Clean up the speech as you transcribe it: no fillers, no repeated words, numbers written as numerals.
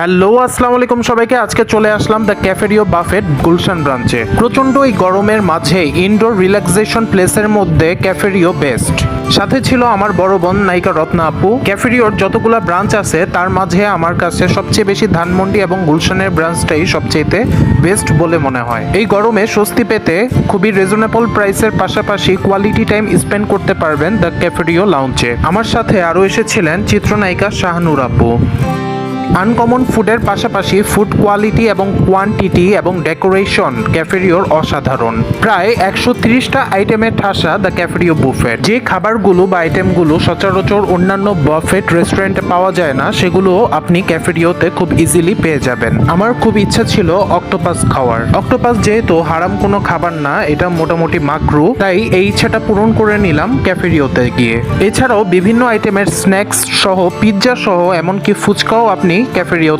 Hello আসসালামু আলাইকুম সবাইকে। আজকে চলে আসলাম দ্য ক্যাফেরিও বাফেট গুলশান ব্রাঞ্চে। প্রচন্ড এই গরমের মাঝে ইনডোর রিল্যাক্সেশন প্লেসের মধ্যে ক্যাফেরিও বেস্ট। সাথে ছিল আমার বড় বোন নায়িকা রত্না আপু। ক্যাফেরিওর যতগুলো ব্রাঞ্চ আছে তার মাঝে আমার কাছে সবচেয়ে বেশি ধানমন্ডি এবং গুলশানের ব্রাঞ্চটাই সবচেয়ে বেস্ট বলে মনে হয়। এই গরমে স্বস্তি পেতে খুবই রিজনেবল প্রাইসের পাশাপাশি কোয়ালিটি টাইম স্পেন্ড করতে পারবেন দ্য ক্যাফেরিও লাউঞ্জে। আমার সাথে আরও এসেছিলেন চিত্রনায়িকা শাহানুর আপু। আনকমন ফুডের পাশাপাশি ফুড কোয়ালিটি এবং কোয়ান্টিটি এবং ডেকোরেশন ক্যাফেরিওর অসাধারণ। প্রায় 130টা আইটেমের ঠাসা দ্য ক্যাফেরিও বুফেট। যে খাবারগুলো বা আইটেমগুলো সচরাচর অন্যান্য বাফেট রেস্টুরেন্টে পাওয়া যায় না, সেগুলো আপনি ক্যাফেরিওতে খুব ইজিলি পেয়ে যাবেন। আমার খুব ইচ্ছা ছিল অক্টোপাস খাওয়ার। অক্টোপাস যেহেতু হারাম কোনো খাবার না, এটা মোটামুটি মাকরু, তাই এই ইচ্ছাটা পূরণ করে নিলাম ক্যাফেরিওতে গিয়ে। এছাড়াও বিভিন্ন আইটেমের স্ন্যাক্স সহ পিৎজা সহ এমনকি ফুচকাও আপনি ক্যাফেরিও